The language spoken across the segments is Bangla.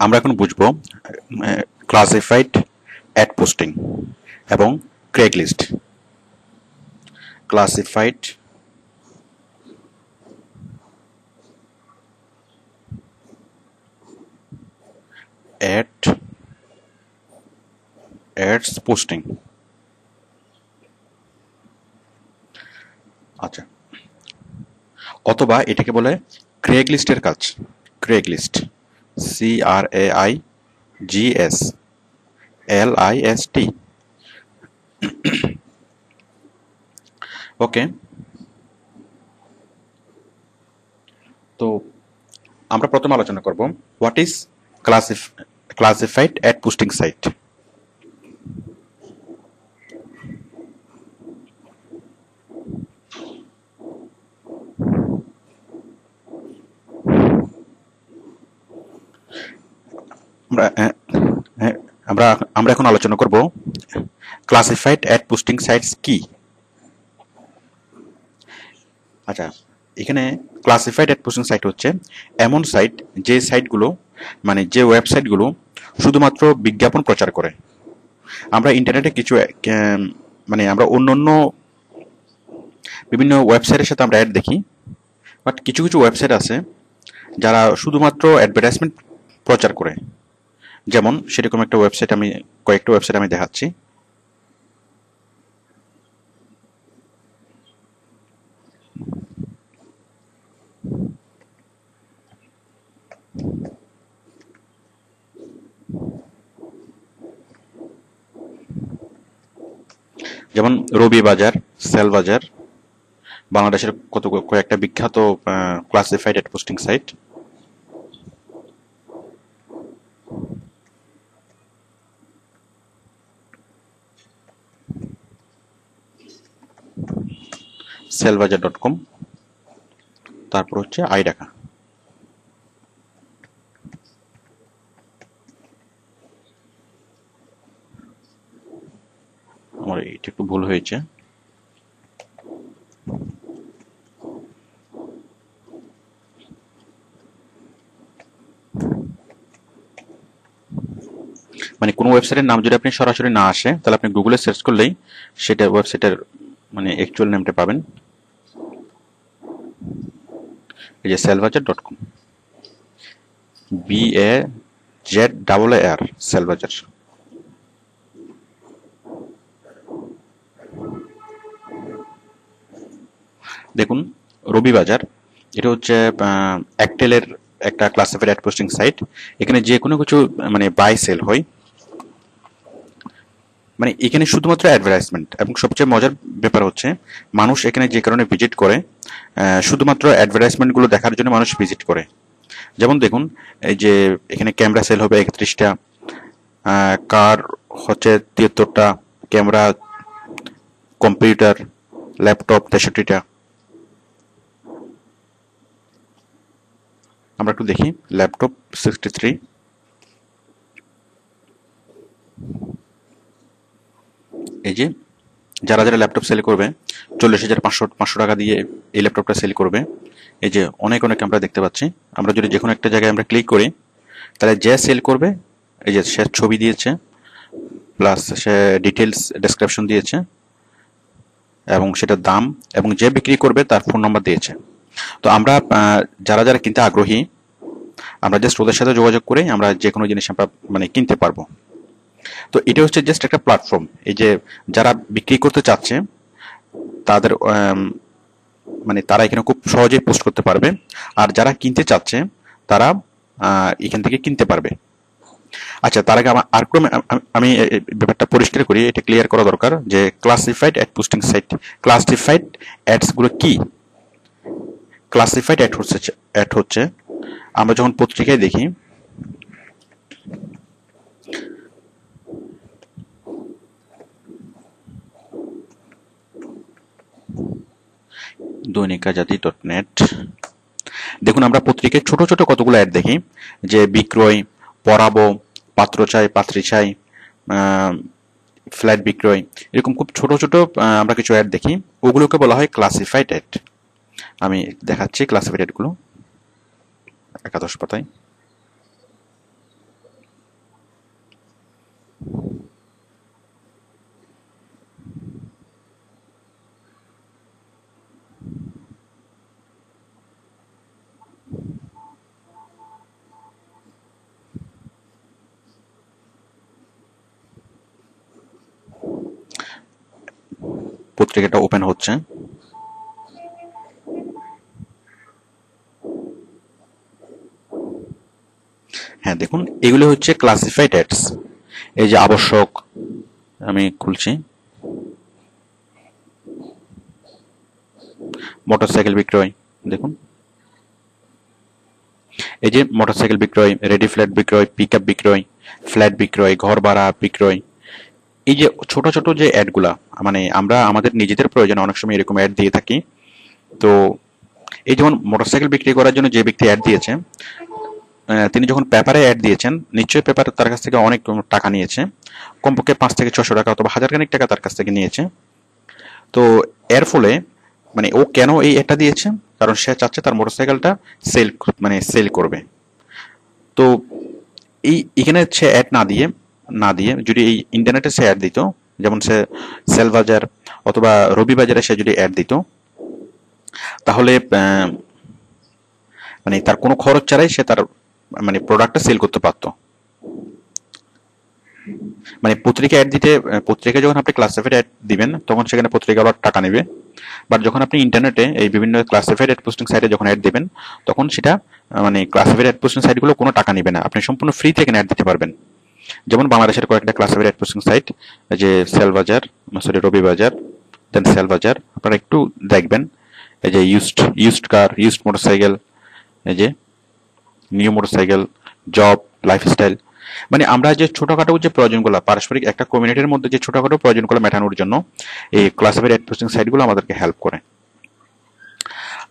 আমরা এখন বুঝবো ক্লাসিফাইড অ্যাড পোস্টিং এবং ক্রেগলিস্ট। Classified ads posting. আচ্ছা, অথবা এটাকে বলে ক্রেগলিস্টের কাজ। ক্রেগলিস্ট, CRAIGSLIST। ওকে, তো আমরা প্রথমে আলোচনা করব what is classified ad posting site. আমরা আমরা আমরা এখন আলোচনা করব ক্লাসিফাইড অ্যাড পোস্টিং সাইটস কি। আচ্ছা, এখানে ক্লাসিফাইড অ্যাড পোস্টিং সাইট হচ্ছে এমন সাইট যে সাইটগুলো মানে যে ওয়েবসাইটগুলো শুধুমাত্র বিজ্ঞাপন প্রচার করে। আমরা ইন্টারনেটে কিছু মানে আমরা অন্য বিভিন্ন ওয়েবসাইটের সাথে আমরা অ্যাড দেখি, বাট কিছু কিছু ওয়েবসাইট আছে যারা শুধুমাত্র অ্যাডভার্টাইজমেন্ট প্রচার করে। যেমন সেরকম একটা ওয়েবসাইট আমি কয়েকটা ওয়েবসাইট আমি দেখাচ্ছি। যেমন রবি বাজার, সেল বাজার, বাংলাদেশের কয়েকটা বিখ্যাত ক্লাসিফাইড অ্যাড পোস্টিং সাইট। সেলবাজার.com, তারপর হচ্ছে আইডাকা। আমার এটা একটু ভুল হয়েছে। মানে কোনো ওয়েবসাইটের নাম যদি আপনি সরাসরি না আসে, তাহলে আপনি গুগলে সার্চ করলেই সেটা ওয়েবসাইটের মানে অ্যাকচুয়াল নামটা পাবেন। এই যে সেলবাজার.com, BAZAAR, সেলবাজার। দেখুন রবি বাজার, এটা হচ্ছে অ্যাক্টেলের একটা ক্লাসিফাইড অ্যাড পোস্টিং সাইট। এখানে যে কোনো কিছু মানে বাই সেল হয়, মানে এখানে শুধুমাত্র অ্যাডভার্টাইজমেন্ট। এবং সবচেয়ে মজার ব্যাপার হচ্ছে মানুষ এখানে যে কারণে ভিজিট করে, শুধুমাত্র অ্যাডভার্টাইজমেন্টগুলো দেখার জন্য মানুষ ভিজিট করে। যেমন দেখুন, এই যে এখানে ক্যামেরা সেল হবে 31টা, কার হচ্ছে 73টা, ক্যামেরা, কম্পিউটার, ল্যাপটপ 63টা। আমরা একটু দেখি, ল্যাপটপ 63। এই যে যারা যারা ল্যাপটপ সেল করবে 40,500 টাকা দিয়ে এই ল্যাপটপটা সেল করবে। এই যে অনেক আমরা দেখতে পাচ্ছি। আমরা যদি যে কোনো একটা জায়গায় আমরা ক্লিক করি, তাহলে যে সেল করবে, এই যে সে ছবি দিয়েছে, প্লাস সে ডিটেলস ডেসক্রিপশন দিয়েছে এবং সেটার দাম, এবং যে বিক্রি করবে তার ফোন নাম্বার দিয়েছে। তো আমরা যারা যারা কিনতে আগ্রহী, আমরা জাস্ট ওদের সাথে যোগাযোগ করে আমরা যে কোনো জিনিস আমরা মানে কিনতে পারবো। তো এটা হচ্ছে জাস্ট একটা প্ল্যাটফর্ম। এই যে যারা বিক্রি করতে চাচ্ছে তাদের মানে তারা এখানে খুব সহজেই পোস্ট করতে পারবে, আর যারা কিনতে চাচ্ছে তারা এখান থেকে কিনতে পারবে। আচ্ছা, তার আগে আমি ব্যাপারটা পরিষ্কার করি, এটা ক্লিয়ার করা দরকার যে classified ad posting site, classified ads গুলো কি। ক্লাসিফাইড অ্যাড হচ্ছে আমরা যখন পত্রিকায় দেখি, দৈনিকাজাতি.net, দেখুন আমরা পত্রিকায় ছোট ছোট কতগুলো অ্যাড দেখি, যে বিক্রয়, পড়াবো, পাত্র চাই, পাত্রী চাই, ফ্ল্যাট বিক্রয়, এরকম খুব ছোট ছোট আমরা কিছু অ্যাড দেখি, ওগুলোকে বলা হয় ক্লাসিফাইড অ্যাড। আমি দেখাচ্ছি ক্লাসিফাইড অ্যাডগুলো 11 পাতায়। পত্রিকাটা ওপেন হচ্ছে। হ্যাঁ দেখুন, এগুলো হচ্ছে ক্লাসিফাইড অ্যাডস। এই যে আবশ্যক, আমি খুলছি, মোটরসাইকেল বিক্রয়, দেখুন এই যে মোটরসাইকেল বিক্রয়, রেডি ফ্ল্যাট বিক্রয়, পিকআপ বিক্রয়, ফ্ল্যাট বিক্রয়, ঘর ভাড়া বিক্রয়। এই যে ছোট ছোট যে অ্যাডগুলা, মানে আমরা আমাদের নিজেদের প্রয়োজনে অনেক সময় এরকম অ্যাড দিয়ে থাকি। তো এই যেমন মোটরসাইকেল বিক্রি করার জন্য যে ব্যক্তি অ্যাড দিয়েছে, তিনি যখন পেপারে অ্যাড দিয়েছেন, নিশ্চয়ই পেপার তার কাছ থেকে অনেক টাকা নিয়েছে, কমপক্ষে 5 থেকে 600 টাকা অথবা হাজারখানেক টাকা তার কাছ থেকে নিয়েছে। তো এর ফলে মানে ও কেন এই অ্যাডটা দিয়েছে? কারণ সে চাচ্ছে তার মোটরসাইকেলটা সেল করবে। তো এখানে সে অ্যাড না দিয়ে যদি এই ইন্টারনেটে সে অ্যাড দিত, যেমন সে সেল বাজার অথবা রবি বাজারে সে যদি অ্যাড দিত, তাহলে মানে তার কোনো খরচ ছাড়াই সে তার মানে প্রোডাক্টটা সেল করতে পারতো। মানে পত্রিকা অ্যাড দিতে, পত্রিকায় যখন আপনি ক্লাসিফাইড অ্যাড দিবেন তখন সেখানে পত্রিকাওয়ালা টাকা নেবে। বাট যখন আপনি ইন্টারনেটে এই বিভিন্ন ক্লাসিফাইড অ্যাড পোস্টিং সাইটে যখন অ্যাড দিবেন, তখন সেটা মানে ক্লাসিফাইড অ্যাড পোস্টিং সাইটগুলো কোনো টাকা নেবে না, আপনি সম্পূর্ণ ফ্রি থেকে অ্যাড দিতে পারবেন। যেমন বাংলাদেশের কয়েকটা ক্লাসিফাইড অ্যাড পোস্টিং সাইট, যে সেল বাজার, সরি রবি বাজার, দেন সেল বাজার, আপনারা একটু দেখবেন। এই যে ইউজড কার, ইউজড মোটরসাইকেল, এই যে নিউ মোটরসাইকেল, জব, লাইফস্টাইল। মানে আমরা যে ছোটখাটো যে প্রয়োজনগুলো পারস্পরিক একটা কমিউনিটির মধ্যে যে ছোটখাটো প্রয়োজনগুলো মেটানোর জন্য এই ক্লাসিফাইড অ্যাড পোস্টিং সাইটগুলো আমাদেরকে হেল্প করে।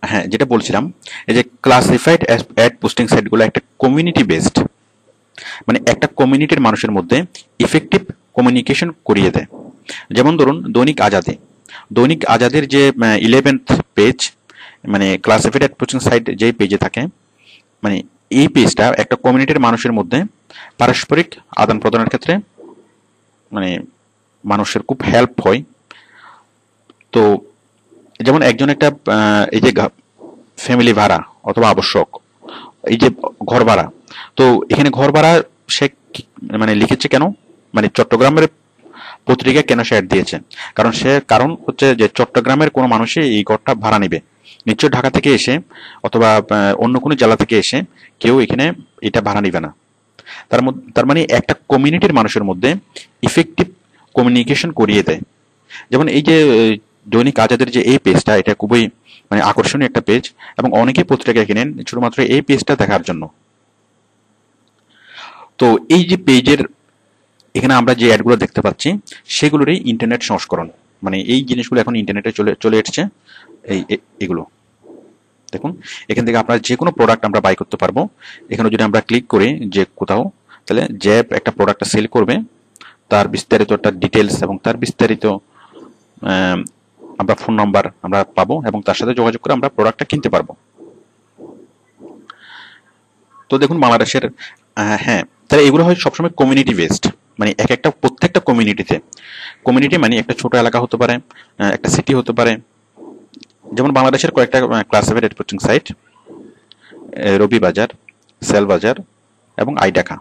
হ্যাঁ, যেটা বলছিলাম, এই যে ক্লাসিফাইড অ্যাড পোস্টিং সাইটগুলো একটা কমিউনিটি বেসড, মানে একটা কমিউনিটির মানুষের মধ্যে ইফেক্টিভ কমিউনিকেশন করিয়ে দেয়। যেমন ধরুন দৈনিক আজাদের যে 11th পেজ, মানে ক্লাসিফাইড অ্যাড পোস্টিং সাইট যে পেজে থাকে, মানে এই পেজটা একটা কমিউনিটির মানুষের মধ্যে পারস্পরিক আদান প্রদানের ক্ষেত্রে মানে মানুষের খুব হেল্প হয়। তো যেমন একজন একটা এই যে ফ্যামিলি ভাড়া অথবা আবশ্যক, এই যে ঘর ভাড়া, তো এখানে ঘর ভাড়া সে মানে লিখেছে কেন, মানে চট্টগ্রামের পত্রিকা কেন সে অ্যাড দিয়েছে, কারণ হচ্ছে যে চট্টগ্রামের কোনো মানুষই এই ঘরটা ভাড়া নিবে, নিশ্চয় ঢাকা থেকে এসে অথবা অন্য কোনো জেলা থেকে এসে কেউ এখানে এটা ভাড়া নিবে না। তার মানে একটা কমিউনিটির মানুষের মধ্যে ইফেক্টিভ কমিউনিকেশন করিয়ে দেয়। যেমন এই যে দৈনিক আজাদের যে এই পেজটা, এটা খুবই মানে আকর্ষণীয় একটা পেজ, এবং অনেকেই পত্রিকা কিনেন শুধুমাত্র এই পেজটা দেখার জন্য। তো এই যে পেজের এখানে আমরা যে অ্যাডগুলো দেখতে পাচ্ছি সেগুলোরই ইন্টারনেট সংস্করণ, মানে এই জিনিসগুলো এখন ইন্টারনেটে চলে এসেছে। এগুলো দেখুন, এখান থেকে আপনার যে কোনো প্রোডাক্ট আমরা বাই করতে পারবো। এখানে যদি আমরা ক্লিক করি যে কোথাও, তাহলে যে একটা প্রোডাক্টটা সেল করবে তার বিস্তারিত একটা ডিটেলস এবং তার বিস্তারিত আমরা ফোন নাম্বার আমরা পাবো, এবং তার সাথে যোগাযোগ করে আমরা প্রোডাক্টটা কিনতে পারবো। তো দেখুন বাংলাদেশের, হ্যাঁ, তাহলে এগুলো হয় সবসময় কমিউনিটি বেসড, মানে প্রত্যেকটা কমিউনিটি মানে একটা ছোট এলাকা হতে পারে, একটা সিটি হতে পারে। যেমন বাংলাদেশের কয়েকটা ক্লাসিফাইড অ্যাড পোস্টিং সাইট, রবি বাজার, সেল বাজার এবং আইডাকা।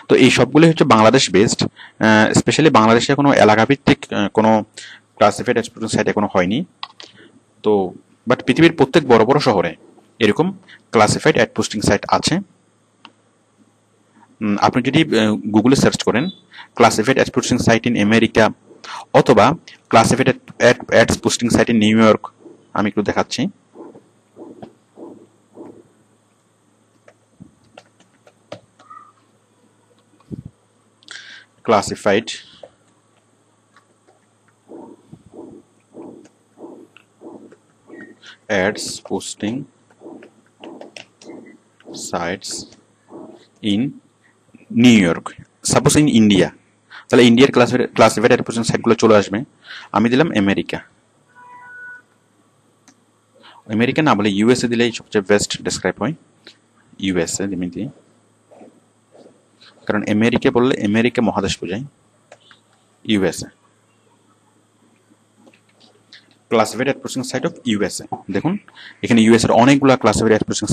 তো এই সবগুলো হচ্ছে বাংলাদেশ বেসড। স্পেশালি বাংলাদেশে কোনো এলাকা ভিত্তিক কোনো ক্লাসিফাইড অ্যাড পোস্টিং সাইট এখনো হয়নি। তো বাট পৃথিবীর প্রত্যেক বড় বড় শহরে এরকম ক্লাসিফাইড অ্যাড পোস্টিং সাইট আছে। আপনি যদি গুগলে সার্চ করেন classified ad posting site in America অথবা classified ad posting site in New York, আমি একটু দেখাচ্ছি। Classified ads posting sites in New York, suppose in India, তাহলে ইন্ডিয়ার ক্লাসিফাইড অ্যাড পোস্টিং সাইটগুলো চলে আসবে। আমি দিলাম আমেরিকা না বলে ইউএসএ দিলেই সবচেয়ে বেস্ট ডেসক্রাইব হয়। ইউএসএ আমি দিই, কারণ আমেরিকা বললে আমেরিকা মহাদেশ বোঝায়। USA, classified ad posting site of USA. দেখুন এখানে ইউএসএর অনেকগুলো ক্লাসিফাইড অ্যাড পোস্টিং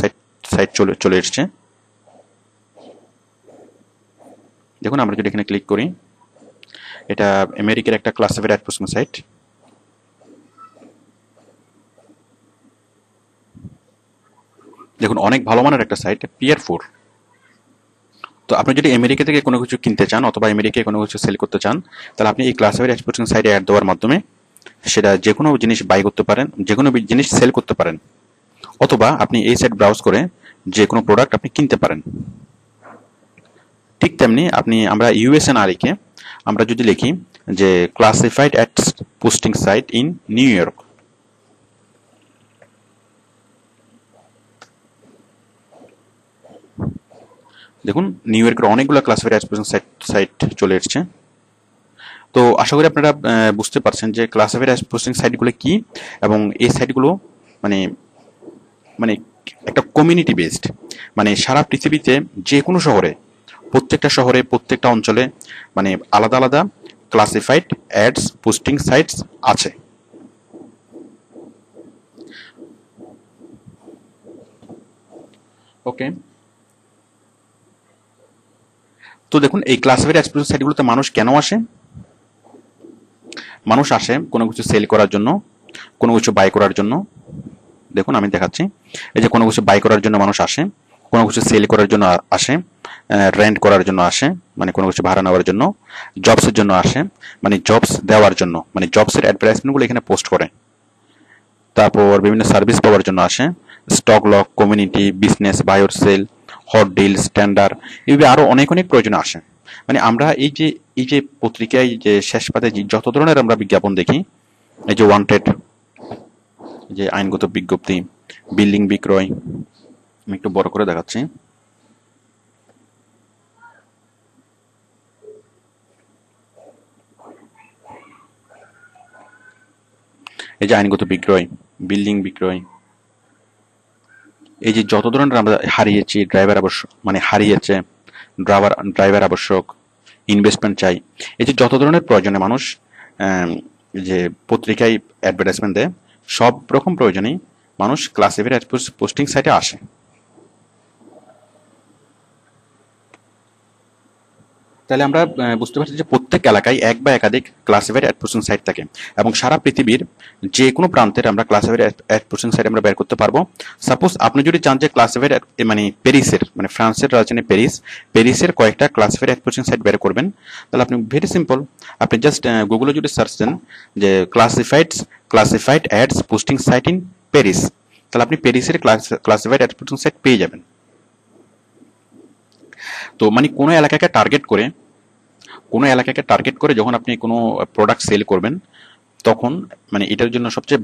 সাইট চলে এসছে। দেখুন আমরা যদি এখানে ক্লিক করি, এটা আমেরিকার একটা ক্লাসিফাইড অ্যাড পোস্টিং সাইট। দেখুন অনেক ভালো মানের একটা সাইট পিয়ার4। তো আপনি যদি আমেরিকা থেকে কোনো কিছু কিনতে চান অথবা আমেরিকায় কোনো কিছু সেল করতে চান, তাহলে আপনি এই ক্লাসিফাইড এক্সপোর্টিং সাইটে অ্যাড দেওয়ার মাধ্যমে সেটা যে কোনো জিনিস বাই করতে পারেন, যে কোনো জিনিস সেল করতে পারেন, অথবা আপনি এই সাইট ব্রাউজ করে যে কোনো প্রোডাক্ট আপনি কিনতে পারেন। ঠিক তেমনি আমরা ইউএসএ না লিখে আমরা যদি লিখি যে classified ad posting site in New York, দেখুন নিউ ইয়র্কের অনেকগুলো ক্লাসিফাইড অ্যাড পোস্টিং সাইট চলে এসছে। তো আশা করি আপনারা বুঝতে পারছেন যে ক্লাসিফাইড অ্যাড পোস্টিং সাইটগুলো কি, এবং এই সাইটগুলো মানে মানে একটা কমিউনিটি বেসড, মানে সারা পৃথিবীতে যে কোনো শহরে, প্রত্যেকটা শহরে প্রত্যেকটা অঞ্চলে মানে আলাদা আলাদা ক্লাসিফাইড অ্যাডস পোস্টিং সাইটস আছে। ওকে, তো দেখুন এই ক্লাসিফাইড অ্যাডস পোস্টিং সাইটগুলোতে মানুষ কেন আসে? মানুষ আসে কোনো কিছু সেল করার জন্য, কোনো কিছু বাই করার জন্য। দেখুন আমি দেখাচ্ছি, এই যে কোনো কিছু বাই করার জন্য মানুষ আসে, কোনো কিছু সেল করার জন্য আসে, রেন্ট করার জন্য আসে মানে কোনো কিছু ভাড়া নেওয়ার জন্য, জবসের জন্য আসে মানে জবস দেওয়ার জন্য, মানে জবসের অ্যাডভার্টাইজমেন্টগুলো এখানে পোস্ট করে। তারপর বিভিন্ন সার্ভিস পাওয়ার জন্য আসে, stock lock, community, business, buy or sell, hot deal, standard, এইভাবে আরো অনেক অনেক প্রয়োজনে আসে। মানে আমরা এই যে পত্রিকায় যে শেষ পাতায় যত ধরনের আমরা বিজ্ঞাপন দেখি, এই যে ওয়ান্টেড, যে আইনগত বিজ্ঞপ্তি, বিল্ডিং বিক্রয়, আমি একটু বড় করে দেখাচ্ছি। এই যে আইনগত বিক্রয়, বিল্ডিং বিক্রয়, এই যে যত ধরনের আমরা হারিয়েছি, ড্রাইভার আবশ্যক মানে হারিয়েছে, ড্রাইভার আবশ্যক, ইনভেস্টমেন্ট চাই, এই যে যত ধরনের প্রয়োজনে মানুষ যে পত্রিকায় অ্যাডভার্টাইজমেন্ট দেয়, সব রকম প্রয়োজনেই মানুষ ক্লাসিফাইড পোস্টিং সাইটে আসে। তাহলে আমরা বুঝতে পারছি যে প্রত্যেক এলাকায় এক বা একাধিক ক্লাসিফাইড অ্যাড পোস্টিং সাইট থাকে, এবং সারা পৃথিবীর যে কোনো প্রান্তের আমরা ক্লাসিফাইড অ্যাড পোস্টিং সাইট আমরা বের করতে পারবো। সাপোজ আপনি যদি চান যে ক্লাসিফাইড মানে প্যারিসের, মানে ফ্রান্সের রাজধানী প্যারিসের কয়েকটা ক্লাসিফাইড অ্যাড পোস্টিং সাইট বের করবেন, তাহলে আপনি ভেরি সিম্পল, আপনি জাস্ট গুগলে যদি সার্চ দেন যে classified ads posting site in Paris, তাহলে আপনি প্যারিসের ক্লাসিফাইড অ্যাড পোস্টিং সাইট পেয়ে যাবেন। তো মানে কোনো এলাকাকে টার্গেট করে যখন আপনি কোনো প্রোডাক্ট সেল করবেন, তখন মানে এটার জন্য সবচেয়ে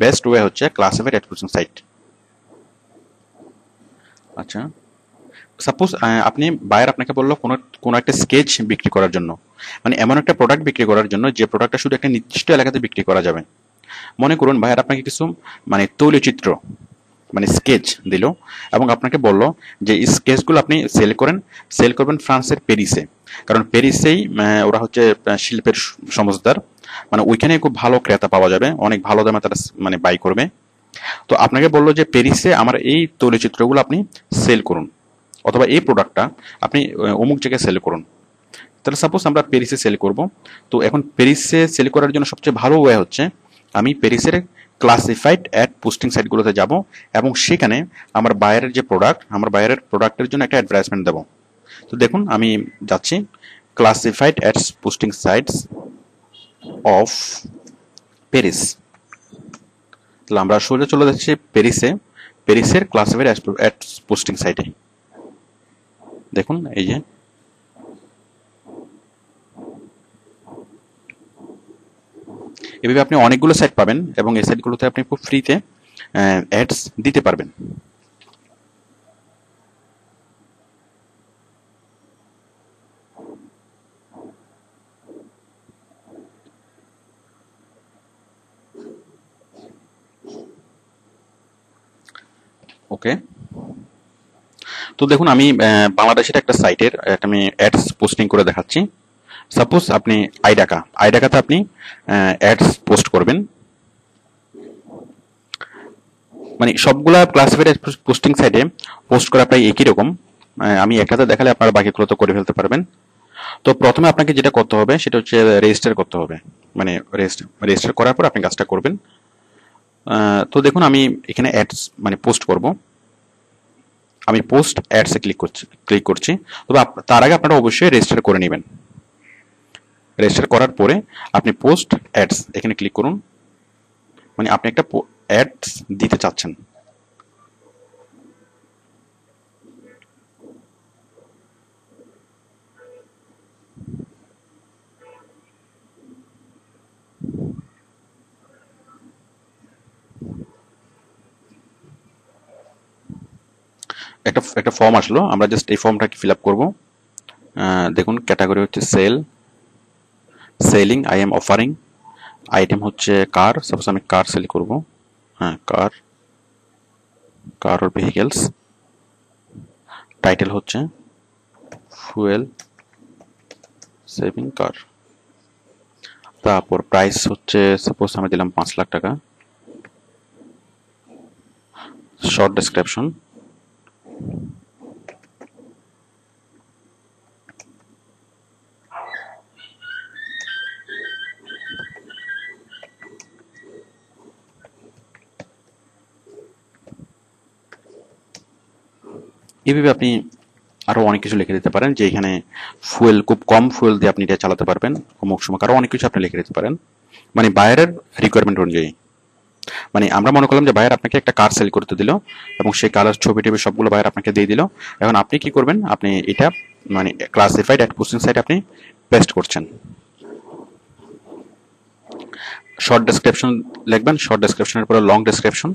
বেস্ট ওয়ে হচ্ছে ক্লাসিফাইড অ্যাড পোস্টিং সাইট। আচ্ছা, সাপোজ আপনি বায়ার আপনাকে বললো কোনো একটা স্কেচ বিক্রি করার জন্য, মানে এমন একটা প্রোডাক্ট বিক্রি করার জন্য যে প্রোডাক্টটা শুধু একটা নির্দিষ্ট এলাকাতে বিক্রি করা যাবে। মনে করুন বায়ার আপনাকে কিছু মানে তৈলচিত্র মানে স্কেচ দিল, এবং আপনাকে বলল যে এই স্কেচগুলো আপনি সেল করবেন ফ্রান্সের প্যারিসে, কারণ প্যারিসেই ওরা হচ্ছে শিল্পের সমজদার, মানে ওইখানে খুব ভালো ক্রেতা পাওয়া যাবে, অনেক ভালো দামে তারা মানে বাই করবে। তো আপনাকে বললো যে প্যারিসে আমার এই তৈলচিত্রগুলো আপনি সেল করুন, অথবা এই প্রোডাক্টটা আপনি অমুক জায়গায় সেল করুন। তাহলে সাপোজ আমরা প্যারিসে সেল করব, তো এখন প্যারিসে সেল করার জন্য সবচেয়ে ভালো ওয়ে হচ্ছে আমি প্যারিসের ক্লাসিফাইড অ্যাড পোস্টিং সাইটগুলোতে যাব, এবং সেখানে আমার বায়ারের প্রোডাক্টের জন্য একটা অ্যাডভার্টাইজমেন্ট দেব। তো দেখুন আমি যাচ্ছি classified ads posting sites of Paris, তাহলে আমরা সোজা চলে যাচ্ছি প্যারিসের ক্লাসিফাইড অ্যাডস পোস্টিং সাইটে। দেখুন এই যে এভাবে আপনি অনেকগুলো সাইট পাবেন, এবং এই সাইটগুলোতে আপনি খুব ফ্রিতে অ্যাডস দিতে পারবেন। ওকে, তো দেখুন আমি বাংলাদেশের একটা সাইটের আমি অ্যাডস পোস্টিং করে দেখাচ্ছি। সাপোজ আপনি আইডাকাতে আপনি অ্যাডস পোস্ট করবেন, মানে সবগুলা ক্লাসিফাইড পোস্টিং সাইটে পোস্ট করা প্রায় একই রকম। আমি একটাতে দেখালে আপনারা বাকিগুলো তো করে ফেলতে পারবেন। তো প্রথমে আপনাকে যেটা করতে হবে সেটা হচ্ছে রেজিস্টার করতে হবে, মানে রেজিস্টার করার পর আপনি কাজটা করবেন। তো দেখুন আমি এখানে অ্যাডস মানে পোস্ট করব, আমি পোস্ট অ্যাডসে ক্লিক করছি। তবে তার আগে আপনারা অবশ্যই রেজিস্টার করে নেবেন। রেজিস্টার করার পরে আপনি পোস্ট অ্যাডস এখানে ক্লিক করুন, মানে আপনি একটা অ্যাডস দিতে চাচ্ছেন। একটা ফর্ম আসলো, আমরা জাস্ট এই ফর্মটাকে ফিল আপ করবো। দেখুন ক্যাটাগরি হচ্ছে selling, I am offering. Item হচ্ছে কার, সাপোজ আমি কার সেল করব। হ্যাঁ, কার অর ভেহিকেলস। টাইটেল হচ্ছে ফুয়েল সেভিং কার। তারপর প্রাইস হচ্ছে সাপোজ আমি দিলাম 5 লাখ টাকা। শর্ট ডেসক্রিপশন, এইভাবে আপনি আরো অনেক কিছু লিখে দিতে পারেন, যে এখানে ফুয়েল খুব কম ফুয়েল দিয়ে আপনি এটা চালাতে পারবেন অমুক সময়, আরো অনেক কিছু আপনি লিখে দিতে পারেন, মানে বায়ারের রিকোয়ারমেন্ট অনুযায়ী। মানে আমরা মনে করলাম যে বায়ার আপনাকে একটা কার সেল করতে দিল এবং সেই কালার ছবি টবি সবগুলো বায়ার আপনাকে দিয়ে দিল। এখন আপনি কি করবেন, আপনি এটা মানে ক্লাসিফাইড অ্যাট পোস্টিং সাইট আপনি পেস্ট করছেন। শর্ট ডেসক্রিপশন লিখবেন, শর্ট ডেসক্রিপশনের পরে লং ডেসক্রিপশন।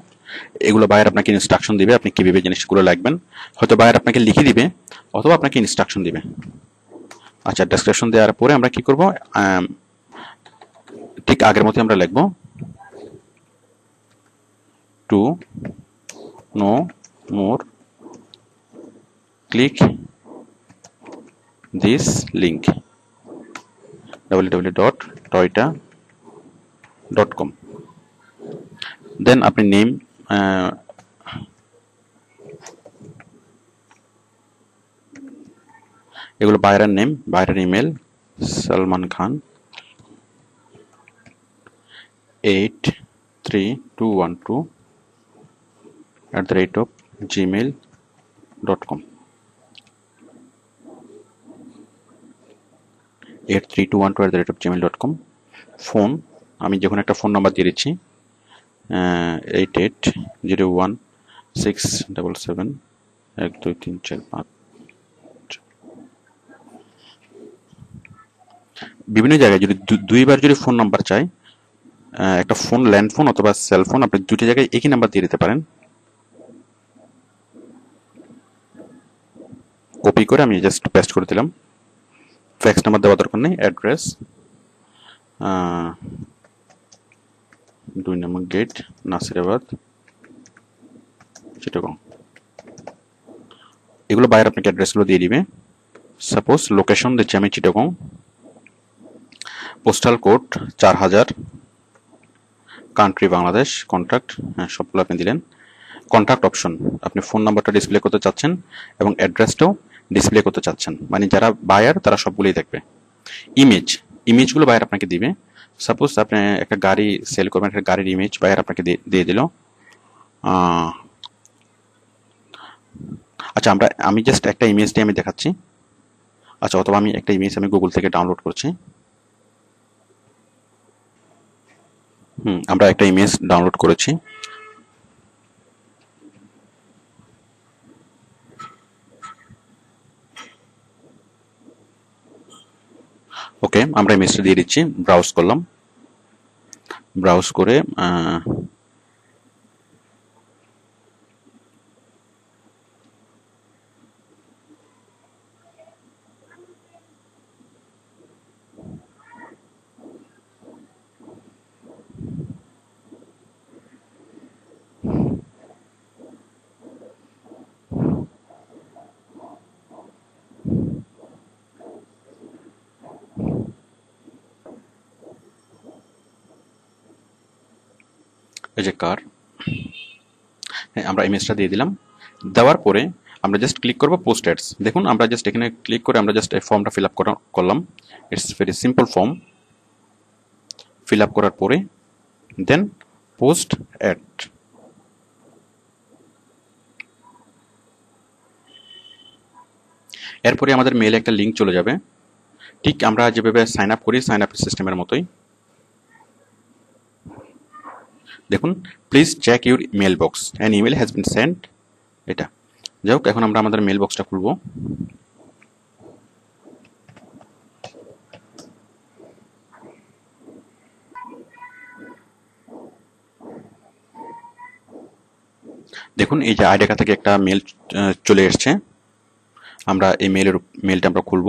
এগুলো বায়ার আপনাকে ইনস্ট্রাকশন দিবে আপনি কিভাবে জিনিসগুলো লিখবেন। হয়তো বায়ার আপনাকে লিখে দিবে অথবা আপনাকে ইনস্ট্রাকশন দিবে। আচ্ছা, ডেসক্রিপশন দেওয়ার পরে আমরা কি করব, ঠিক আগের মতো আমরা লিখব to know more click this link www.toyota.com। Then আপনি নেম, এগুলো বায়ারের নেম, বায়ারের email Salman Khan 83212@gmail.com 83212@gmail.com। Phone, আমি যখন একটা ফোন নাম্বার দিয়ে দিচ্ছি 880167712345। বিভিন্ন জায়গায় যদি দুইবার যদি ফোন নাম্বার চাই, একটা ফোন ল্যান্ড ফোন অথবা সেল ফোন, আপনি দুটি জায়গায় একই নাম্বার দিয়ে দিতে পারেন। কপি করে আমি জাস্ট পেস্ট করে দিলাম। ফ্যাক্স নাম্বার দেওয়ার দরকার নেই। অ্যাড্রেস 2 নম্বর গেট, নাসিরাবাদ, চিটাগং। এগুলো বাইরে আপনাকে অ্যাড্রেসগুলো দিয়ে দিবে। সাপোজ লোকেশন দিচ্ছি আমি Chittagong, postal code 4000, country Bangladesh, contact, হ্যাঁ সবগুলো আপনি দিলেন। কন্ট্যাক্ট অপশন, আপনি ফোন নাম্বারটা ডিসপ্লে করতে চাচ্ছেন এবং অ্যাড্রেসটাও ডিসপ্লে করতে চাচ্ছেন, মানে যারা বায়ার তারা সবগুলোই দেখবে। ইমেজগুলো বায়ার আপনাকে দিবে। সাপোজ আপনি একটা গাড়ি সেল করবেন, একটা গাড়ির ইমেজ বায়ার আপনাকে দিয়ে দিল। আচ্ছা, আমি জাস্ট একটা ইমেজ দিয়ে আমি দেখাচ্ছি। আচ্ছা, অথবা আমি একটা ইমেজ আমি গুগল থেকে ডাউনলোড করছি। আমরা একটা ইমেজ ডাউনলোড করেছি। ওকে, আমরা ইমেজটা দিয়ে দিচ্ছি। ব্রাউজ করলাম, ব্রাউজ করে এই যে কার, হ্যাঁ আমরা ইমেজটা দিয়ে দিলাম। দেওয়ার পরে আমরা জাস্ট ক্লিক করবো পোস্ট অ্যাডস। দেখুন আমরা জাস্ট এখানে ক্লিক করে আমরা জাস্ট এই ফর্মটা ফিল আপ করলাম। It's very simple form. Fill up করার পরে দেন পোস্ট অ্যাড। এরপরে আমাদের মেইলে একটা লিঙ্ক চলে যাবে, ঠিক আমরা যেভাবে সাইন আপ করি সাইন আপ সিস্টেমের মতোই। দেখুন, please check your mail box an email has been sent. এটা যাই হোক, এখন আমরা আমাদের মেল বক্সটা খুলব। দেখুন, এই যে আইডিয়া থেকে একটা মেল চলে এসছে। আমরা এই মেলটা আমরা খুলব।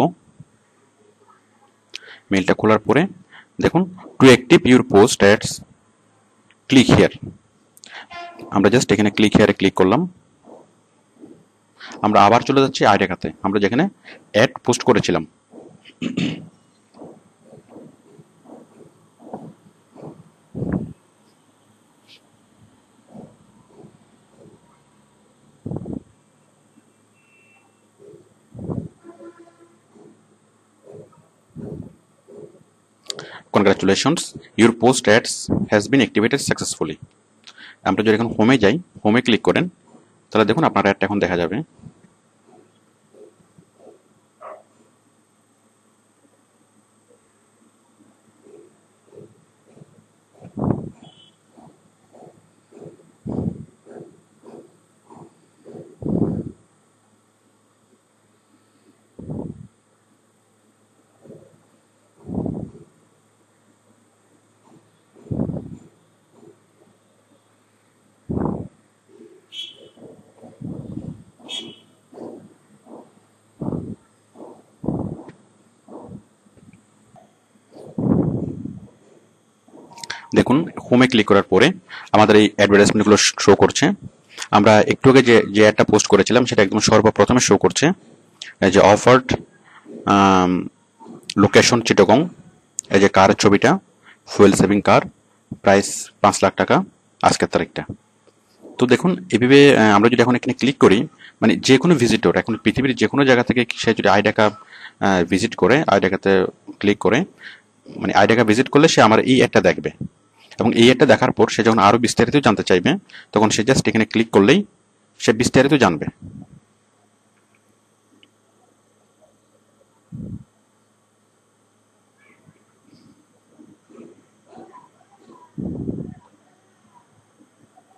মেলটা খোলার পরে দেখুন, to active your post ads click here. আমরা জাস্ট এখানে ক্লিক হিয়ারে ক্লিক করলাম। আমরা আবার চলে যাচ্ছি আইডিয়াতে, আমরা যেখানে অ্যাড পোস্ট করেছিলাম। Congratulations, your post ads has been activated successfully. আমরা যদি এখন হোমে যাই, হোমে ক্লিক করেন, তাহলে দেখুন আপনার অ্যাডটা এখন দেখা যাবে। দেখুন, হোমে ক্লিক করার পরে আমাদের এই অ্যাডভার্টাইজমেন্টগুলো শো করছে। আমরা একটু আগে যে অ্যাডটা পোস্ট করেছিলাম সেটা একদম সর্বপ্রথমে শো করছে। এই যে অফার্ড লোকেশন চিটাগং, এই যে কার ছবিটা, ফুয়েল সেভিং কার, প্রাইস 5 লাখ টাকা, আজকের তারিখটা। তো দেখুন, এভাবে আমরা যদি এখন এখানে ক্লিক করি, মানে যে কোনো ভিজিটর এখন পৃথিবীর যে কোনো জায়গা থেকে সে যদি আইডাকা ভিজিট করে, আইডাকাতে ক্লিক করে, মানে আইডাকা ভিজিট করলে সে আমার এই অ্যাডটা দেখবে, এবং এই অ্যাডটা দেখার পর সে যখন আরও বিস্তারিত জানতে চাইবে তখন সে জাস্ট এখানে ক্লিক করলেই সে বিস্তারিত জানবে।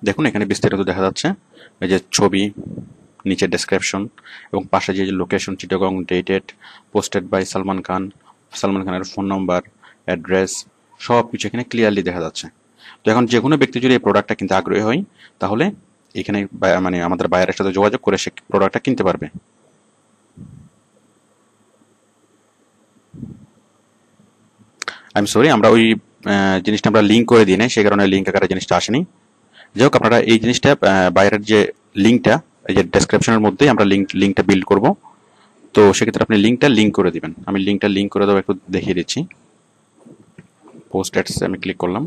দেখুন, এখানে বিস্তারিত দেখা যাচ্ছে, এই যে ছবি, নিচে ডেসক্রিপশন, এবং পাশে যে location Chittagong, dated, posted by Salman Khan, Salman খানের ফোন নম্বর, অ্যাড্রেস, সব কিছু এখানে ক্লিয়ারলি দেখা যাচ্ছে। তো এখন যে কোনো ব্যক্তি যদি এই প্রোডাক্টটা কিনতে আগ্রহী হয়, তাহলে এখানে মানে আমাদের বায়ারের সাথে যোগাযোগ করে সে প্রোডাক্টটা কিনতে পারবে। আই এম সরি, আমরা ওই জিনিসটা আমরা লিঙ্ক করে দিই নাই, সেই কারণে লিঙ্ক আকারে জিনিসটা আসেনি। যাই হোক, আপনারা এই জিনিসটা বাইরের যে লিঙ্কটা, এই যে ডেসক্রিপশনের মধ্যেই আমরা লিঙ্কটা বিল্ড করব। তো সেক্ষেত্রে আপনি লিঙ্কটা লিঙ্ক করে দিবেন। আমি লিঙ্কটা লিঙ্ক করে দেবো, একটু দেখিয়ে দিচ্ছি। পোস্ট অ্যাডস আমি ক্লিক করলাম।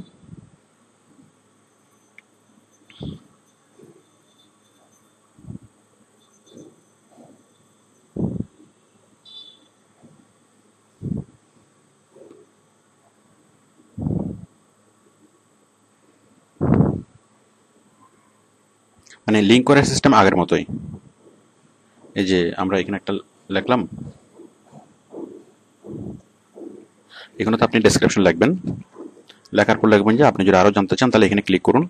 মানে লিঙ্ক করার সিস্টেম আগের মতোই। এই যে আমরা এখানে একটা লিখলাম, এখানে তো আপনি ডেসক্রিপশন লিখবেন, লেখার পর লিখবেন যে আপনি যদি আরও জানতে চান তাহলে এখানে ক্লিক করুন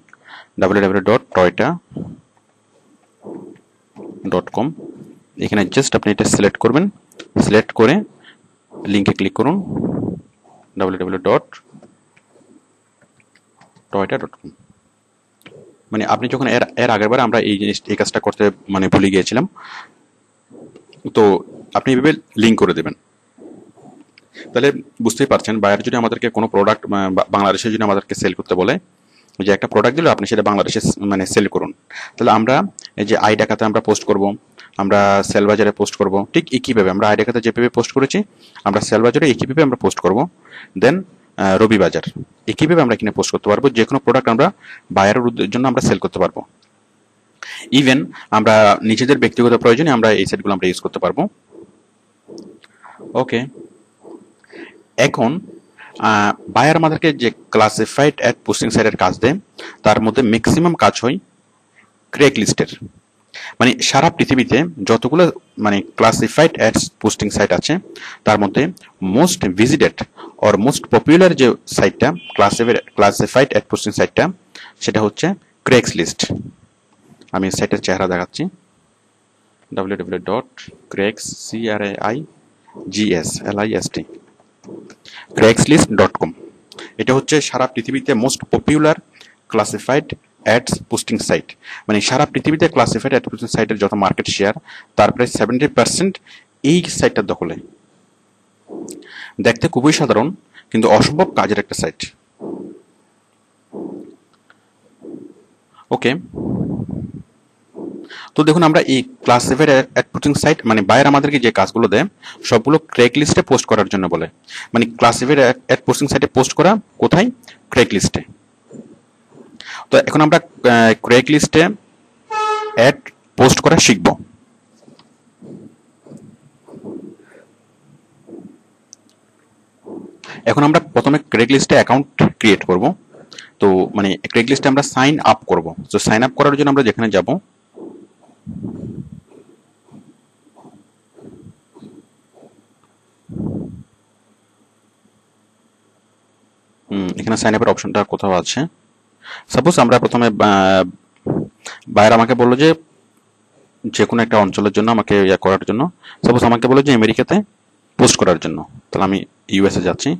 www.toyota.com। এখানে জাস্ট আপনি এটা সিলেক্ট করবেন, সিলেক্ট করে লিঙ্কে ক্লিক করুন www.toyota.com। মানে আপনি যখন এর আগের বার আমরা এই কাজটা করতে মানে ভুলে গিয়েছিলাম, তো আপনি এভাবে লিঙ্ক করে দেবেন। তাহলে বুঝতেই পারছেন, বায়ার যদি আমাদেরকে কোনো প্রোডাক্ট বাংলাদেশে যদি আমাদেরকে সেল করতে বলে, যে একটা প্রোডাক্ট দিল আপনি সেটা বাংলাদেশে মানে সেল করুন, তাহলে আমরা এই যে আইডাকাতে আমরা পোস্ট করব, আমরা সেল বাজারে পোস্ট করব, ঠিক একইভাবে আমরা আইডাকাতে যেভাবে পোস্ট করেছি আমরা সেল বাজারে একইভাবে আমরা পোস্ট করব। দেন রবি বাজার একইভাবে আমরা এখানে পোস্ট করতে পারবো। যে কোনো প্রোডাক্ট আমরা বায়ারের জন্য আমরা সেল করতে পারবো। ইভেন আমরা নিজেদের ব্যক্তিগত প্রয়োজনে আমরা এই সাইটগুলো আমরা ইউজ করতে পারবো। ওকে, এখন বায়ার আমাদেরকে যে ক্লাসিফাইড অ্যাড পোস্টিং সাইটের কাজ দেয়, তার মধ্যে ম্যাক্সিমাম কাজ হয় ক্রেগ লিস্টের। মানে সারা পৃথিবীতে যতগুলো মানে ক্লাসিফাইড অ্যাডস পোস্টিং সাইট আছে তার মধ্যে most visited or most popular যে সাইটটা ক্লাসিফাইড অ্যাড পোস্টিং সাইটটা সেটা হচ্ছে ক্রেগসলিস্ট। আমি সাইটের চেহারা দেখাচ্ছি, www.craigslist craigslist.com। এটা হচ্ছে সারা পৃথিবীতে most popular classified ads posting site. মানে সারা পৃথিবীতে ক্লাসিফাইড অ্যাড পোস্টিং সাইটের যত মার্কেট শেয়ার তার প্রায় 70% এই সাইটটার দখলে। দেখতে খুবই সাধারণ কিন্তু অসম্ভব কাজের একটা সাইট। ওকে, তো দেখুন আমরা এই ক্লাসিফাইড অ্যাড পোস্টিং সাইট মানে বায়ার আমাদেরকে যে কাজগুলো দেয় সবগুলো ক্রেগ লিস্টে পোস্ট করার জন্য বলে। মানে ক্লাসিফাইড অ্যাড পোস্টিং সাইটে পোস্ট করা কোথায়? ক্রেগ লিস্টে। তো এখন আমরা ক্রেগ লিস্টে অ্যাড পোস্ট করা শিখব। এখন আমরা প্রথমে ক্রেগ লিস্টে অ্যাকাউন্ট ক্রিয়েট করব। তো মানে ক্রেগ লিস্টে আমরা সাইন আপ করব। তো সাইন আপ করার জন্য আমরা যেখানে যাব এখানে সাইন আপের অপশনটা কোথাও আছে। সাপোজ আমরা প্রথমে বায়ার আমাকে বললো যে কোনো একটা অঞ্চলের জন্য আমাকে ইয়া করার জন্য, সাপোজ আমাকে বললো যে আমেরিকাতে পোস্ট করার জন্য, তাহলে আমি ইউএসএ যাচ্ছি।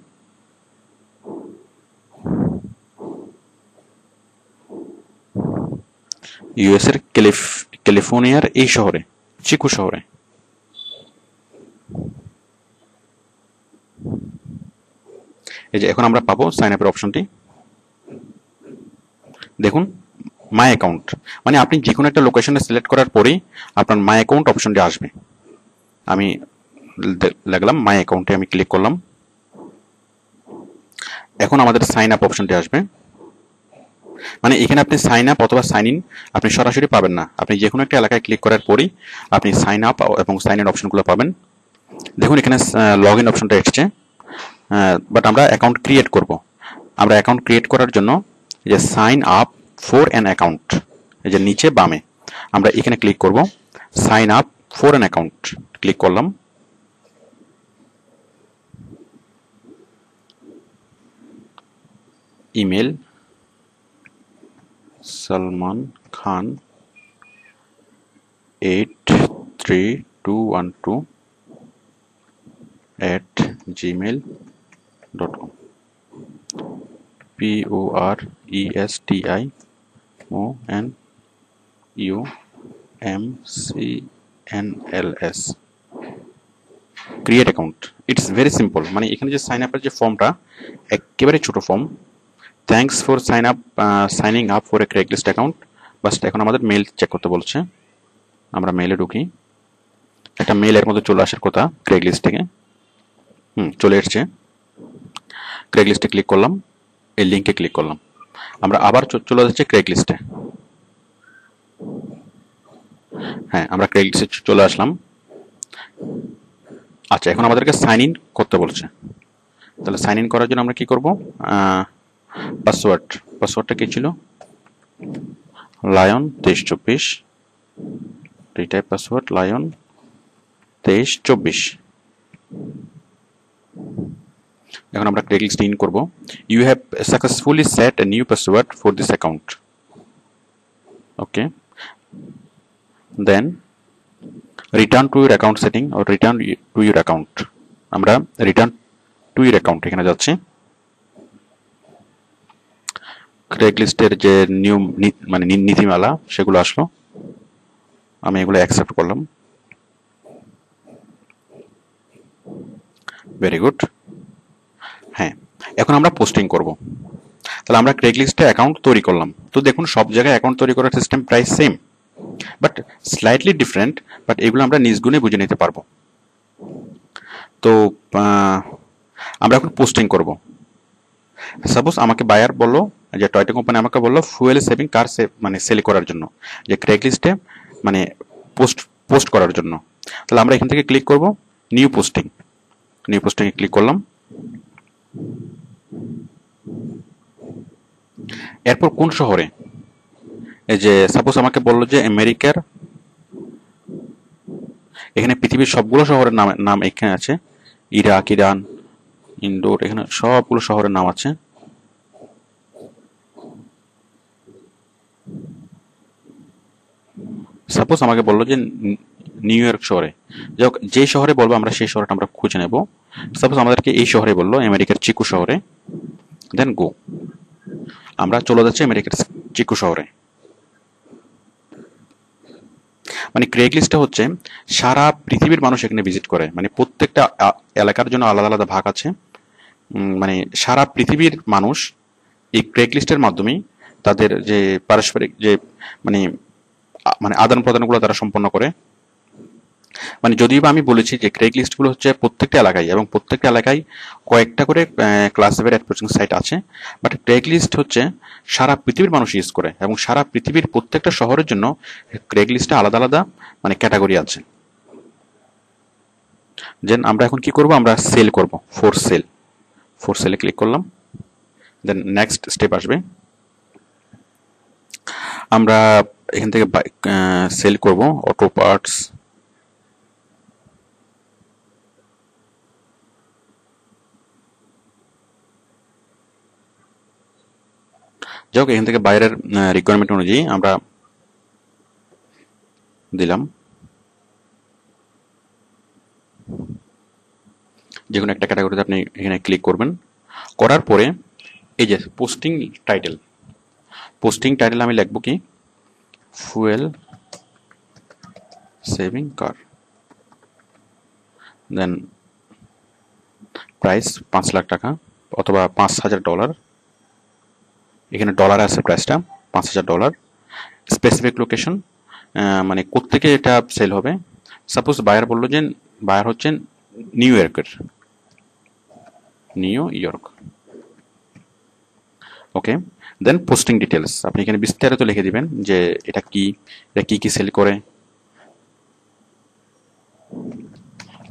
ইউএসএর ক্যালিফোর্নিয়ার এই শহরে, চিকু শহরে। এই যে এখন আমরা পাবো সাইন আপের অপশনটি। দেখুন মাই অ্যাকাউন্ট, মানে আপনি যে কোনো একটা লোকেশনে সিলেক্ট করার পরেই আপনার মাই অ্যাকাউন্ট অপশনটি আসবে। আমি লাগলাম মাই অ্যাকাউন্টে, আমি ক্লিক করলাম। এখন আমাদের সাইন আপ অপশনটি আসবে। মানে এখানে আপনি সাইন আপ অথবা সাইন ইন আপনি সরাসরি পাবেন না, আপনি যে কোনো একটা এলাকায় ক্লিক করার পরেই আপনি সাইন আপ এবং সাইন ইন অপশনগুলো পাবেন। দেখুন এখানে লগ ইন অপশনটা এসছে, বাট আমরা অ্যাকাউন্ট ক্রিয়েট করব। আমরা অ্যাকাউন্ট ক্রিয়েট করার জন্য এই যে sign up for an account, এই যে নিচে বামে আমরা এখানে ক্লিক করব, sign up for an account click করলাম। Email Salman Khan 83212@gmail.com PORESTIMONUMCNLS create account. It's very simple. মানে এখানে যে সাইন আপের যে ফর্মটা একেবারে ছোট form, thanks for signing up for a Craigslist account. বাস এখন আমাদের মেল চেক করতে বলছে, আমরা মেলে ঢুকি। একটা মেল এর মধ্যে চলে আসার কথা ক্রেগলিস্ট থেকে, চলে এসছে। ক্রেগলিস্টে ক্লিক করলাম, এই লিঙ্কে ক্লিক করলাম, আমরা আবার চলে যাচ্ছি ক্রেগলিস্টে। হ্যাঁ, আমরা ক্রেগলিস্টে চলে আসলাম। আচ্ছা, এখন আমাদেরকে সাইন ইন করতে বলছে। তাহলে সাইন ইন করার জন্য আমরা কি করব? পাসওয়ার্ডটা কি ছিল? Lion 2324, retype password lion 2324। এখন আমরা ক্রেগলিস্ট ইন করব। You have successfully set a new password for this account. Okay, then return to your account setting or return to your account. আমরা রিটার্ন টু ইউর অ্যাকাউন্ট এখানে যাচ্ছি। ক্রেগলিস্টের যে নিয়ম মানে নীতিমালা সেগুলো আসলো, আমি এগুলো অ্যাকসেপ্ট করলাম। Very good. হ্যাঁ, এখন আমরা পোস্টিং করব। তাহলে আমরা ক্রেগলিস্টে অ্যাকাউন্ট তৈরি করলাম। তো দেখুন সব জায়গায় অ্যাকাউন্ট তৈরি করার সিস্টেম প্রায় same, but slightly different, but এগুলো আমরা নিজ গুণে বুঝে নিতে পারবো। তো আমরা এখন পোস্টিং করব। সাপোজ আমাকে বায়ার বললো, যে টয়টা কোম্পানি আমাকে বললো ফুয়েল সেভিং কার মানে সেল করার জন্য, যে ক্রেগলিস্টে মানে পোস্ট করার জন্য। তাহলে আমরা এখান থেকে ক্লিক করব নিউ পোস্টিং, নিউ পোস্টিংয়ে ক্লিক করলাম। এরপর কোন শহরে, এই যে সাপোজ আমাকে বললো যে আমেরিকার এখানে পৃথিবীর সবগুলো শহরের নাম নাম এখানে আছে, ইরাক, ইরান, ইন্দোর, এখানে সবগুলো শহরের নাম আছে। সাপোজ আমাকে বললো যে নিউ ইয়র্ক শহরে, যাই হোক যে শহরে বলবো আমরা সেই শহরটা আমরা খুঁজে নেব। সাপোজ আমাদেরকে এই শহরে বললো, আমেরিকার চিকু শহরে, দেন গো, আমরা চলে যাচ্ছি আমেরিকার চিকু শহরে। মানে ক্রেগলিস্টটা হচ্ছে সারা পৃথিবীর মানুষ এখানে ভিজিট করে, মানে প্রত্যেকটা এলাকার জন্য আলাদা আলাদা ভাগ আছে। মানে সারা পৃথিবীর মানুষ এই ক্রেগলিস্টের মাধ্যমে তাদের যে পারস্পরিক যে মানে মানে আদান প্রদানগুলো তারা সম্পন্ন করে। মানে যদিও বা আমি বলেছি যে ক্রেগ লিস্টগুলো হচ্ছে প্রত্যেকটা এলাকায়, এবং প্রত্যেকটা এলাকায় কয়েকটা করে ক্লাসিফাইড অ্যাপ্রোচিং সাইট আছে, বাট ক্রেগ লিস্ট হচ্ছে সারা পৃথিবীর মানুষ ইউজ করে, এবং সারা পৃথিবীর প্রত্যেকটা শহরের জন্য ক্রেগ লিস্টে আলাদা আলাদা মানে ক্যাটাগরি আছে। দেন আমরা এখন কি করব, আমরা সেল করব, ফর সেল, ফর সেলে ক্লিক করলাম। দেন নেক্সট স্টেপ আসবে, আমরা এখান থেকে সেল করব অটো পার্টস। যাই হোক এখান থেকে বাইরের রিকোয়ারমেন্ট অনুযায়ী আমরা দিলাম যে কোনো একটা ক্যাটাগরিতে। আপনি এখানে ক্লিক করবেন, করার পরে এই যে পোস্টিং টাইটেল, পোস্টিং টাইটেল আমি লিখব কি, ফুয়েল সেভিং কার। দেন প্রাইস 5 লাখ টাকা অথবা $5,000, এখানে ডলার আছে প্রাইসটা $5,000। স্পেসিফিক লোকেশন, মানে কোত্থেকে এটা সেল হবে। সাপোজ বায়ার বললো যে বায়ার হচ্ছেন নিউ ইয়র্কের, নিউ ইয়র্ক, ওকে। দেন পোস্টিং ডিটেলস, আপনি এখানে বিস্তারিত লিখে দিবেন যে এটা কি কি সেল করে।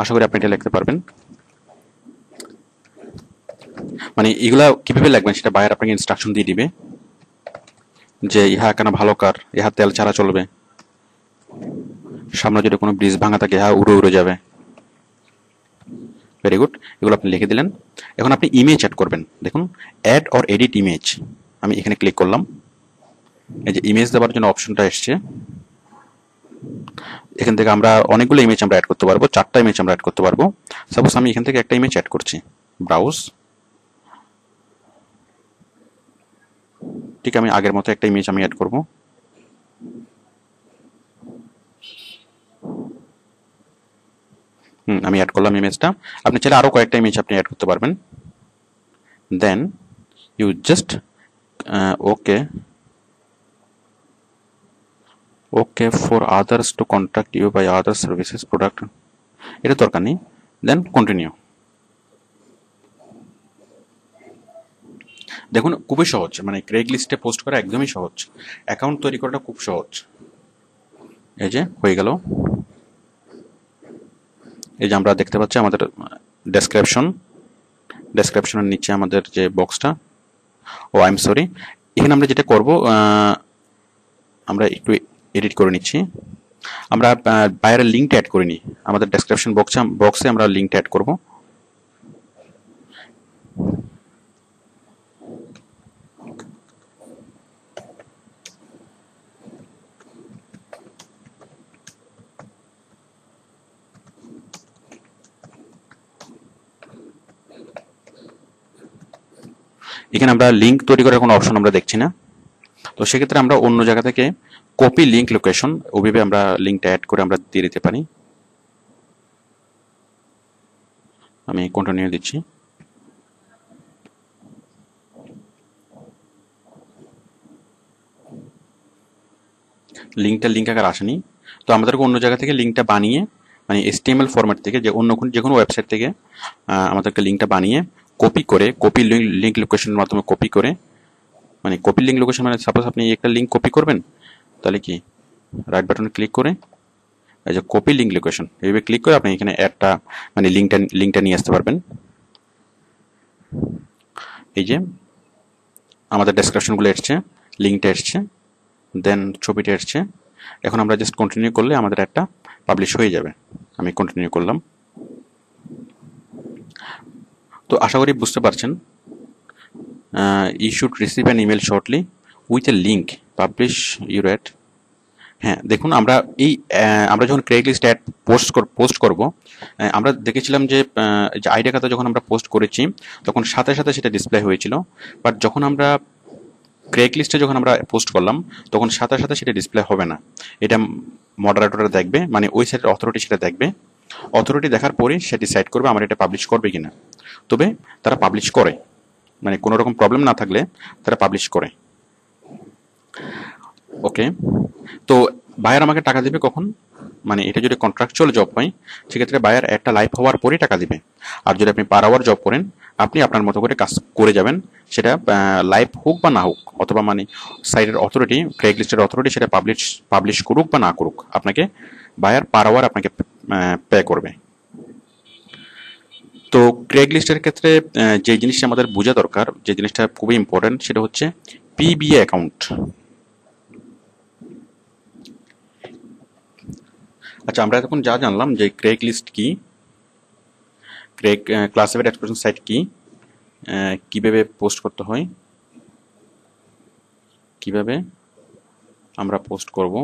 আশা করি আপনি এটা লিখতে পারবেন। মানে এগুলা কিভাবে লিখবেন সেটা বায়ার আপনাকে ইনস্ট্রাকশন দিয়ে দিবে, যে ইহা কেন ভালো কার, ইহা তেল ছাড়া চলবে, সামনে যদি কোনো ব্রিজ ভাঙা থাকে ইহা উড়ে উড়ে যাবে। ভেরি গুড, এগুলো আপনি লিখে দিলেন। এখন আপনি ইমেজ অ্যাড করবেন। দেখুন অ্যাড অর এডিট ইমেজ, আমি এখানে ক্লিক করলাম। এই যে ইমেজ দেওয়ার জন্য অপশনটা এসছে, এখান থেকে আমরা অনেকগুলো ইমেজ আমরা অ্যাড করতে পারবো, 4টা ইমেজ আমরা অ্যাড করতে পারবো। সাপোজ আমি এখান থেকে একটা ইমেজ অ্যাড করছি, ব্রাউজ, ঠিক আমি আগের মতো একটা ইমেজ আমি অ্যাড করব। আমি অ্যাড করলাম ইমেজটা। আপনি চাইলে আরো কয়েকটা ইমেজ আপনি অ্যাড করতে পারবেন। Then you just okay for others to contact you by other services product, এটা দরকার নেই। Then continue. দেখুন খুবই সহজ, মানে ক্রেগ লিস্টে পোস্ট করা একদমই সহজ, অ্যাকাউন্ট তৈরি করাটা খুব সহজ। এই যে হয়ে গেল। এই যে আমরা দেখতে পাচ্ছি আমাদের ডেসক্রিপশনের নিচে আমাদের যে বক্সটা, আই এম সরি, এখানে আমরা যেটা করব, আমরা একটু এডিট করে নিচ্ছি। আমরা বাইরের লিঙ্কটা অ্যাড করে নিই, আমাদের ডেসক্রিপশন বক্সে আমরা লিঙ্কটা অ্যাড করব। এখানে আমরা লিঙ্ক তৈরি করার কোনো অপশন আমরা দেখছি না, তো সেক্ষেত্রে আমরা অন্য জায়গা থেকে কপি লিঙ্ক লোকেশন ওইভাবে আমরা লিঙ্কটা অ্যাড করে আমরা দিয়ে দিতে পারি। আমি কন্টিনিউ দিচ্ছি। লিঙ্ক আকার আসেনি, তো আমাদেরকে অন্য জায়গা থেকে লিঙ্কটা বানিয়ে, মানে HTML ফরম্যাট থেকে যে অন্য যে কোনো ওয়েবসাইট থেকে আমাদেরকে লিঙ্কটা বানিয়ে কপি লিঙ্ক লোকেশনের মাধ্যমে কপি করে, মানে কপি লিঙ্ক লোকেশন মানে সাপোজ আপনি একটা লিঙ্ক কপি করবেন, তাহলে কি রাইট বাটনে ক্লিক করে এই যে কপি লিঙ্ক লোকেশন এইভাবে ক্লিক করে আপনি এখানে একটা মানে লিঙ্কটা নিয়ে আসতে পারবেন। এই যে আমাদের ডেসক্রিপশনগুলো এসছে, লিঙ্কটা এসছে, দেন ছবিটা এসছে। এখন আমরা জাস্ট কন্টিনিউ করলে আমাদের একটা পাবলিশ হয়ে যাবে। আমি কন্টিনিউ করলাম। তো আশা করি বুঝতে পারছেন। You should receive an email shortly with a link publish your ad. হ্যাঁ, দেখুন আমরা যখন ক্রেগলিস্ট অ্যাড পোস্ট করব, আমরা দেখেছিলাম যে আইডিয়া খাতা যখন আমরা পোস্ট করেছি তখন সাথে সাথে সেটা ডিসপ্লে হয়েছিল। বাট যখন আমরা ক্রেগলিস্টে যখন আমরা পোস্ট করলাম তখন সাথে সাথে সেটা ডিসপ্লে হবে না। এটা মডারেটররা দেখবে, মানে ওই সাইটের অথরিটি সেটা দেখবে। অথরিটি দেখার পরে সে ডিসাইড করবে আমার এটা পাবলিশ করবে কিনা। তবে তারা পাবলিশ করে, মানে কোনো রকম প্রবলেম না থাকলে তারা পাবলিশ করে। ওকে, তো বায়ার আমাকে টাকা দিবে কখন? মানে এটা যদি কন্ট্রাকচুয়াল জব হয় সেক্ষেত্রে বায়ার একটা লাইভ হওয়ার পরেই টাকা দিবে। আর যদি আপনি পার আওয়ার জব করেন আপনি আপনার মতো করে কাজ করে যাবেন, সেটা লাইভ হোক বা না হোক, অথবা মানে সাইটের অথরিটি, ক্রেগলিস্টের অথরিটি সেটা পাবলিশ করুক বা না করুক, আপনাকে বায়ার পার আওয়ার আপনাকে পে করবে। তো ক্রেগলিস্টের ক্ষেত্রে যে জিনিসটা আমাদের বোঝা দরকার, যে জিনিসটা খুবই ইম্পর্টেন্ট, সেটা হচ্ছে পিবিএ অ্যাকাউন্ট। আচ্ছা, আমরা এখন যা জানলাম যে ক্রেগলিস্ট কি, ক্লাসিফাইড এক্সপ্রেশন সাইট কি, কিভাবে পোস্ট করতে হয়, কিভাবে আমরা পোস্ট করব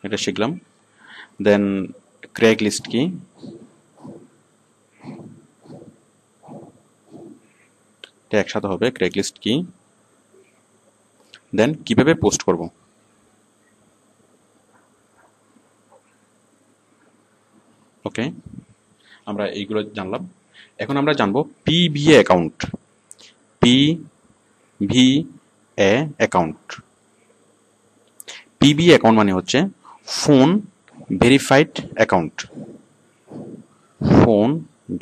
এটা শিখলাম। দেন ক্রেগলিস্ট কি, এটা একসাথে হবে, ক্রেগলিস্ট কি, দেন কিভাবে পোস্ট করব। ওকে, আমরা এইগুলো জানলাম। এখন আমরা জানবো PVA account. PVA account, PVA account মানে হচ্ছে phone verified account. Phone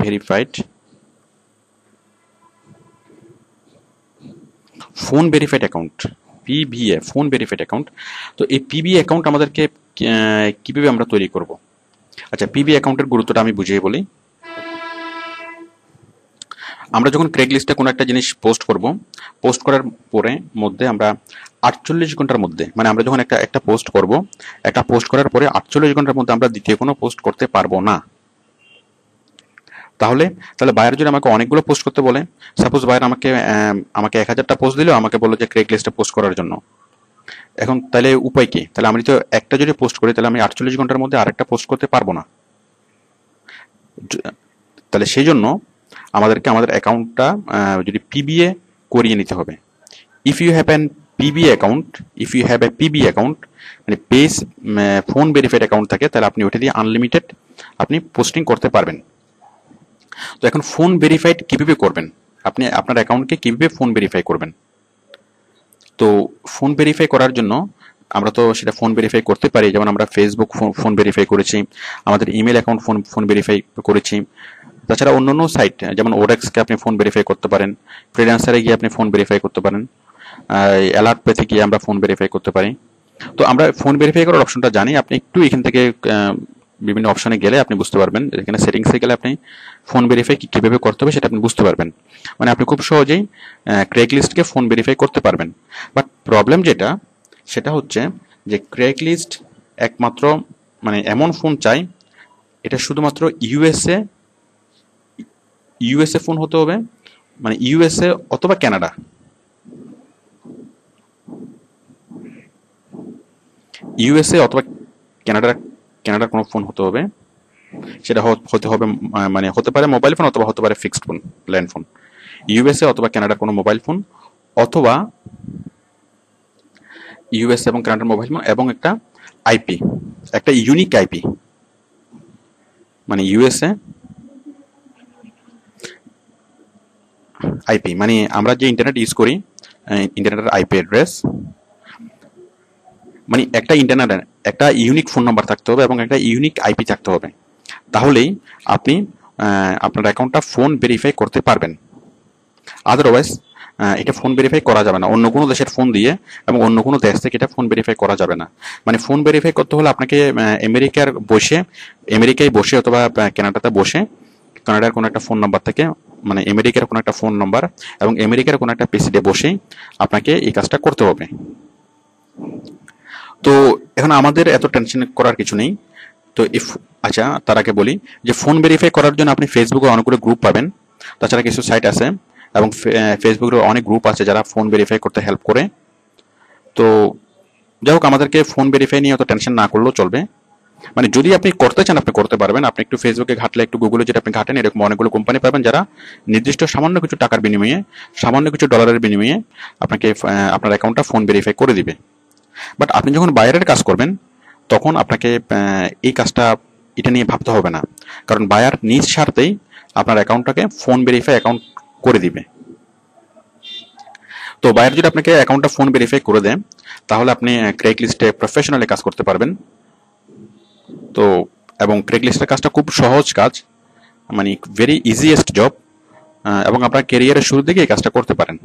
verified account, PVA phone verified account. তো এই পিভিএ অ্যাকাউন্ট আমাদেরকে কিভাবে আমরা তৈরি করব? আচ্ছা, পিভিএ অ্যাকাউন্টের গুরুত্বটা আমি বুঝিয়ে বলি। আমরা যখন ক্রেগলিস্টে কোনো একটা জিনিস পোস্ট করব, পোস্ট করার পরে মধ্যে আমরা 48 ঘন্টার মধ্যে, মানে আমরা যখন একটা পোস্ট করব, একটা পোস্ট করার পরে 48 ঘন্টার মধ্যে আমরা দ্বিতীয় কোনো পোস্ট করতে পারবো না। তাহলে বায়ার যদি আমাকে অনেকগুলো পোস্ট করতে বলে, সাপোজ বায়ার আমাকে 1000টা পোস্ট দিল, আমাকে বললো যে ক্রেগলিস্টে পোস্ট করার জন্য। এখন তাহলে উপায় কি? তাহলে আমি তো একটা যদি পোস্ট করি তাহলে আমি 48 ঘন্টার মধ্যে আরেকটা পোস্ট করতে পারবো না। তাহলে সেই জন্য আমাদেরকে আমাদের অ্যাকাউন্টটা যদি পিবিএ করিয়ে নিতে হবে। If you have an PBA account, মানে পেজ ফোন ভেরিফাইড অ্যাকাউন্ট থাকে, তাহলে আপনি ওটা দিয়ে আনলিমিটেড আপনি পোস্টিং করতে পারবেন। তো এখন ফোন ভেরিফাইড কিভাবে করবেন? আপনি আপনার অ্যাকাউন্টকে কিভাবে ফোন ভেরিফাই করবেন? তো ফোন ভেরিফাই করার জন্য আমরা তো সেটা ফোন ভেরিফাই করতে পারি, যেমন আমরা ফেসবুক ফোন ভেরিফাই করেছি, আমাদের ইমেল অ্যাকাউন্ট ফোন ভেরিফাই করেছি। তাছাড়া অন্যান্য সাইট যেমন ওরেক্সকে আপনি ফোন ভেরিফাই করতে পারেন, ফ্রিল্যান্সারে গিয়ে আপনি ফোন ভেরিফাই করতে পারেন, অ্যালার্ট পেতে গিয়ে আমরা ফোন ভেরিফাই করতে পারি। তো আমরা ফোন ভেরিফাই করার অপশনটা জানি, আপনি একটু এখান থেকে বিভিন্ন অপশনে গেলে আপনি বুঝতে পারবেন, এখানে সেটিংসে গেলে আপনি ফোন ভেরিফাই কিভাবে করতে হবে সেটা আপনি বুঝতে পারবেন। মানে আপনি খুব সহজেই ক্রেগলিস্টকে ফোন ভেরিফাই করতে পারবেন। বাট প্রবলেম যেটা, সেটা হচ্ছে যে ক্রেগলিস্ট একমাত্র মানে এমন ফোন চাই, এটা শুধুমাত্র ইউএসএ ফোন হতে হবে, মানে ইউএসএ অথবা কানাডা। ইউএসএ অথবা কানাডার কোনো ফোন হতে হবে, সেটা হতে হবে মানে হতে পারে মোবাইল ফোন অথবা হতে পারে fixed phone, land phone. USA অথবা কানাডার কোনো মোবাইল ফোন, অথবা ইউএসএ এবং কানাডার মোবাইল ফোন এবং একটা আইপি, একটা ইউনিক আইপি, মানে ইউএসএ আইপি, মানে আমরা যে ইন্টারনেট ইউজ করি ইন্টারনেটের আইপি অ্যাড্রেস, মানে একটা ইউনিক ফোন নাম্বার থাকতে হবে এবং একটা ইউনিক আইপি থাকতে হবে। তাহলেই আপনি আপনার অ্যাকাউন্টটা ফোন ভেরিফাই করতে পারবেন। আদারওয়াইজ এটা ফোন ভেরিফাই করা যাবে না, অন্য কোনো দেশের ফোন দিয়ে এবং অন্য কোনো দেশ থেকে এটা ফোন ভেরিফাই করা যাবে না। মানে ফোন ভেরিফাই করতে হলে আপনাকে আমেরিকায় বসে অথবা কানাডাতে বসে কানাডার কোনো একটা ফোন নাম্বার থেকে, মানে আমেরিকার কোনো একটা ফোন নাম্বার এবং আমেরিকার কোনো একটা পিসিতে বসে আপনাকে এই কাজটা করতে হবে। তো এখন আমাদের এত টেনশন করার কিছু নেই। তো আচ্ছা, তার আগে বলি যে ফোন ভেরিফাই করার জন্য আপনি ফেসবুকে অনেকগুলো গ্রুপ পাবেন, তাছাড়া কিছু সাইট আছে, এবং ফেসবুকের অনেক গ্রুপ আছে যারা ফোন ভেরিফাই করতে হেল্প করে। তো যাই হোক, আমাদেরকে ফোন ভেরিফাই নিয়ে অত টেনশন না করলেও চলবে। মানে যদি আপনি করতে চান আপনি করতে পারবেন। আপনি একটু ফেসবুকে ঘাটলে, একটু গুগলে যদি আপনি ঘাটেন, এরকম অনেকগুলো কোম্পানি পাবেন যারা নির্দিষ্ট সামান্য কিছু টাকার বিনিময়ে, সামান্য কিছু ডলারের বিনিময়ে আপনাকে আপনার অ্যাকাউন্টটা ফোন ভেরিফাই করে দিবে। বাট আপনি যখন বায়ারের কাজ করবেন তখন আপনাকে এই কাজটা এটা নিয়ে ভাবতে হবে না, কারণ বায়ার নিজ স্বার্থেই আপনার অ্যাকাউন্টটাকে ফোন ভেরিফাই অ্যাকাউন্ট করে দিবে। তো বায়ার যদি আপনাকে অ্যাকাউন্টটা ফোন ভেরিফাই করে দেয় তাহলে আপনি ক্রেগলিস্টে প্রফেশনালি কাজ করতে পারবেন। তো এবং ক্রেগলিস্টের কাজটা খুব সহজ কাজ, মানে ভেরি ইজিয়েস্ট জব, এবং আপনার ক্যারিয়ারের শুরুর দিকে এই কাজটা করতে পারেন।